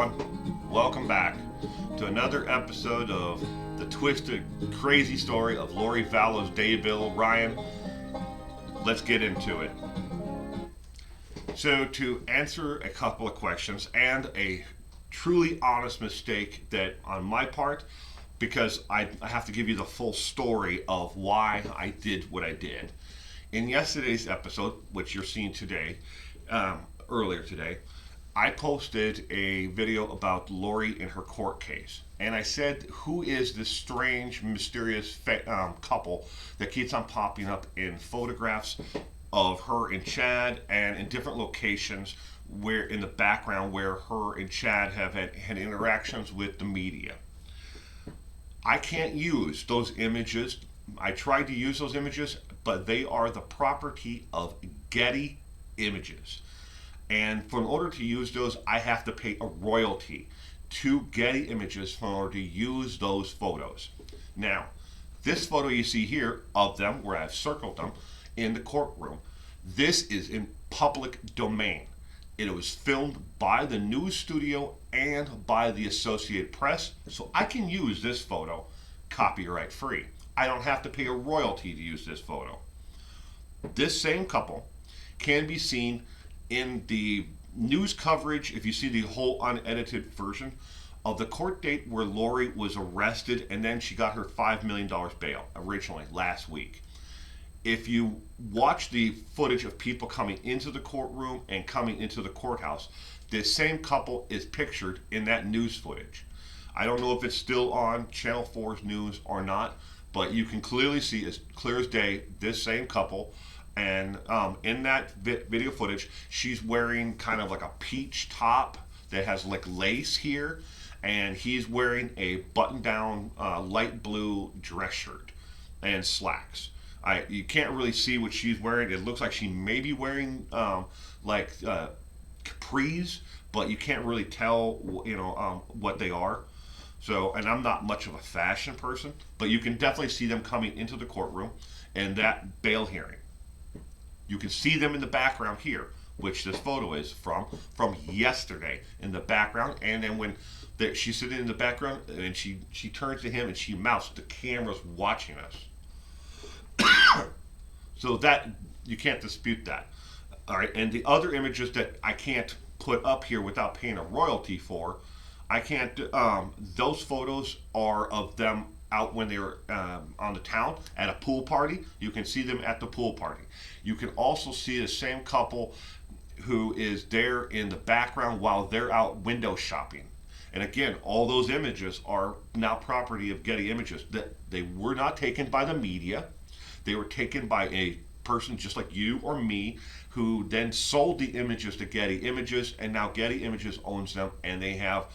everyone. Welcome back to another episode of the twisted, crazy story of Lori Vallows' day bill. Ryan, let's get into it. So, to answer a couple of questions and a truly honest mistake that on my part, because I have to give you the full story of why I did what I did. In yesterday's episode, which you're seeing today, earlier today, I posted a video about Lori and her court case. And I said, who is this strange, mysterious couple that keeps on popping up in photographs of her and Chad and in different locations where in the background where her and Chad have had interactions with the media. I can't use those images. I tried to use those images, but they are the property of Getty Images. And in order to use those, I have to pay a royalty to Getty Images in order to use those photos. Now, this photo you see here of them, where I've circled them, in the courtroom, this is in public domain. It was filmed by the news studio and by the Associated Press, so I can use this photo copyright free. I don't have to pay a royalty to use this photo. This same couple can be seen in the news coverage, if you see the whole unedited version of the court date where Lori was arrested and then she got her $5 million bail originally last week. If you watch the footage of people coming into the courtroom and coming into the courthouse, this same couple is pictured in that news footage. I don't know if it's still on Channel 4's news or not, but you can clearly see, as clear as day, this same couple. And in that video footage, she's wearing kind of like a peach top that has like lace here, and he's wearing a button-down light blue dress shirt and slacks. You can't really see what she's wearing. It looks like she may be wearing capris, but you can't really tell, what they are. So, and I'm not much of a fashion person, but you can definitely see them coming into the courtroom and that bail hearing. You can see them in the background here, which this photo is from yesterday in the background. And then when she's sitting in the background and she turns to him and she mouths, the camera's watching us. So that, you can't dispute that. All right, and the other images that I can't put up here without paying a royalty for, I can't, those photos are of them out when they were on the town at a pool party. You can see them at the pool party. You can also see the same couple who is there in the background while they're out window shopping. And again, all those images are now property of Getty Images. That they were not taken by the media. They were taken by a person just like you or me who then sold the images to Getty Images, and now Getty Images owns them, and they have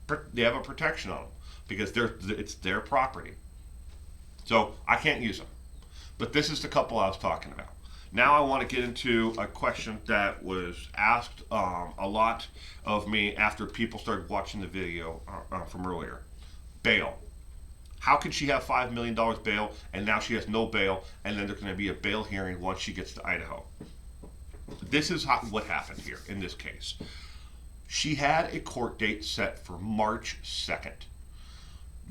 a protection on them because it's their property. So I can't use them. But this is the couple I was talking about. Now I want to get into a question that was asked a lot of me after people started watching the video from earlier. Bail. How can she have $5 million bail and now she has no bail, and then there's going to be a bail hearing once she gets to Idaho? This is what happened here in this case. She had a court date set for March 2nd,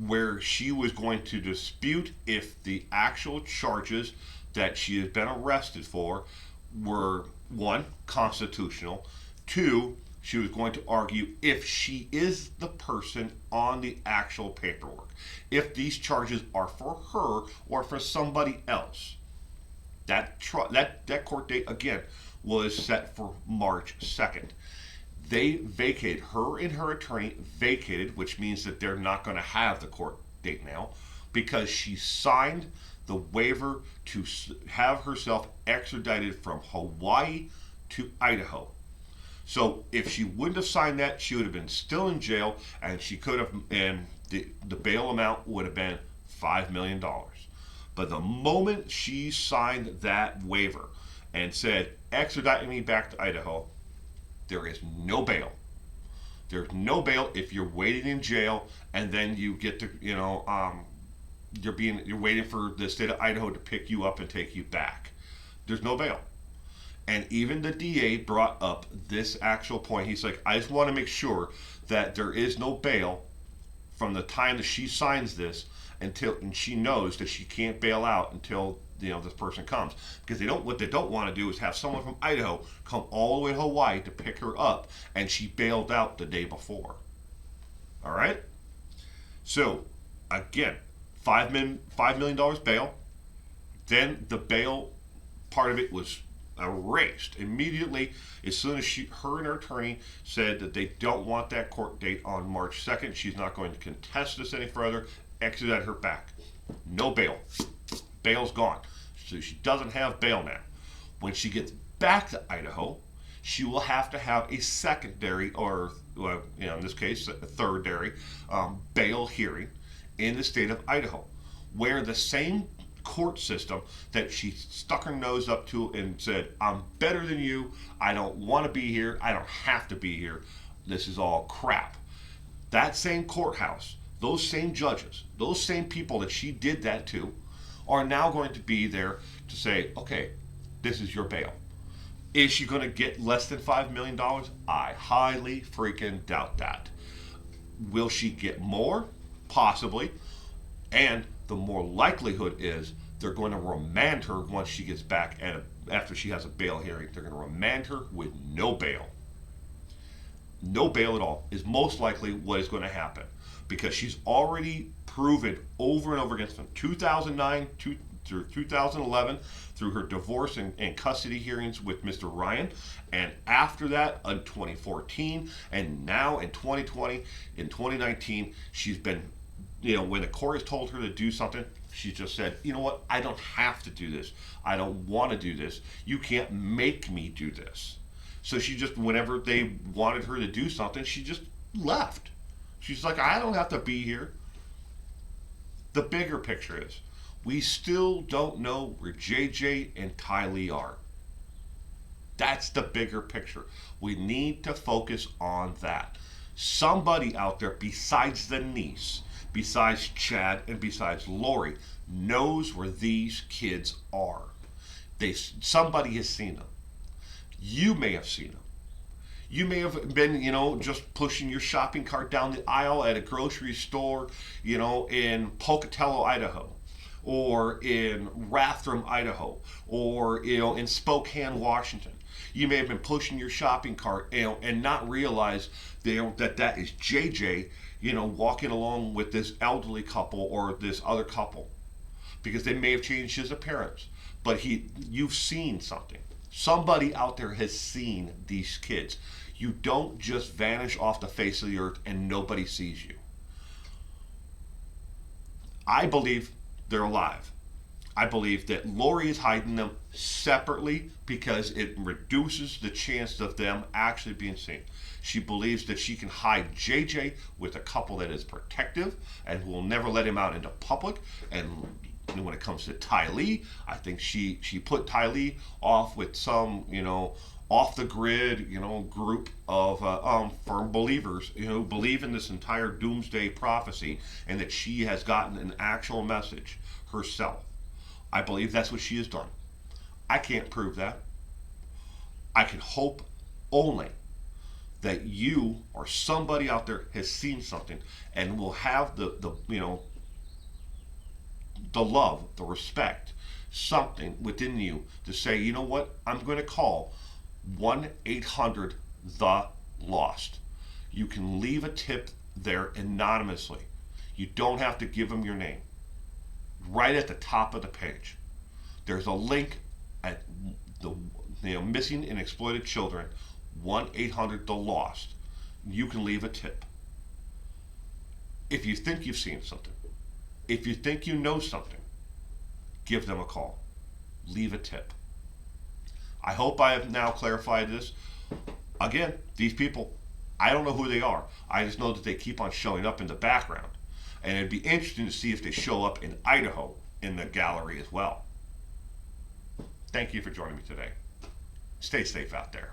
where she was going to dispute if the actual charges that she had been arrested for were, one, constitutional, two, she was going to argue if she is the person on the actual paperwork, if these charges are for her or for somebody else. That court date, again, was set for March 2nd. They vacated, her and her attorney vacated, which means that they're not going to have the court date now, because she signed the waiver to have herself extradited from Hawaii to Idaho. So if she wouldn't have signed that, she would have been still in jail, and she could have, and the bail amount would have been $5 million. But the moment she signed that waiver and said, extradite me back to Idaho, there is no bail. There's no bail if you're waiting in jail and then you get to, you're waiting for the state of Idaho to pick you up and take you back. There's no bail. And even the DA brought up this actual point. He's like, I just want to make sure that there is no bail from the time that she signs this until, and she knows that she can't bail out until this person comes, because what they don't want to do is have someone from Idaho come all the way to Hawaii to pick her up and she bailed out the day before. All right. So again, $5 million bail. Then the bail part of it was erased immediately as soon as her and her attorney said that they don't want that court date on March 2nd. She's not going to contest this any further. Exited her back. No bail. Bail's gone. So she doesn't have bail now. When she gets back to Idaho, she will have to have a secondary, or in this case, a thirdary bail hearing in the state of Idaho, where the same court system that she stuck her nose up to and said, I'm better than you, I don't want to be here, I don't have to be here, this is all crap. That same courthouse, those same judges, those same people that she did that to, are now going to be there to say, okay, this is your bail. Is she going to get less than $5 million? I highly freaking doubt that. Will she get more? Possibly. And the more likelihood is they're going to remand her once she gets back, and after she has a bail hearing, they're going to remand her with no bail. No bail at all is most likely what is going to happen, because she's already proven over and over again from 2009 through 2011, through her divorce and custody hearings with Mr. Ryan, and after that in 2014, and now in 2020, in 2019, she's been, when the court has told her to do something, she just said, you know what, I don't have to do this. I don't want to do this. You can't make me do this. So she just, whenever they wanted her to do something, she just left. She's like, I don't have to be here. The bigger picture is, we still don't know where JJ and Tylee are. That's the bigger picture. We need to focus on that. Somebody out there besides the niece, besides Chad, and besides Lori, knows where these kids are. Somebody has seen them. You may have seen them. You may have been, just pushing your shopping cart down the aisle at a grocery store, in Pocatello, Idaho, or in Rathdrum, Idaho, or, in Spokane, Washington. You may have been pushing your shopping cart, and not realize that is JJ, walking along with this elderly couple or this other couple, because they may have changed his appearance, but you've seen something. Somebody out there has seen these kids. You don't just vanish off the face of the earth and nobody sees you. I believe they're alive. I believe that Lori is hiding them separately because it reduces the chance of them actually being seen. She believes that she can hide JJ with a couple that is protective and will never let him out into public. And when it comes to Tylee, I think she put Tylee off with some, off the grid, group of firm believers, who believe in this entire doomsday prophecy, and that she has gotten an actual message herself. I believe that's what she has done. I can't prove that. I can hope only that you or somebody out there has seen something and will have the love, the respect, something within you to say, you know what, I'm going to call 1-800-THE-LOST. You can leave a tip there anonymously. You don't have to give them your name. Right at the top of the page, there's a link at the missing and exploited children, 1-800-THE-LOST. You can leave a tip. If you think you've seen something, if you think you know something, give them a call. Leave a tip. I hope I have now clarified this. Again, these people, I don't know who they are. I just know that they keep on showing up in the background. And it'd be interesting to see if they show up in Idaho in the gallery as well. Thank you for joining me today. Stay safe out there.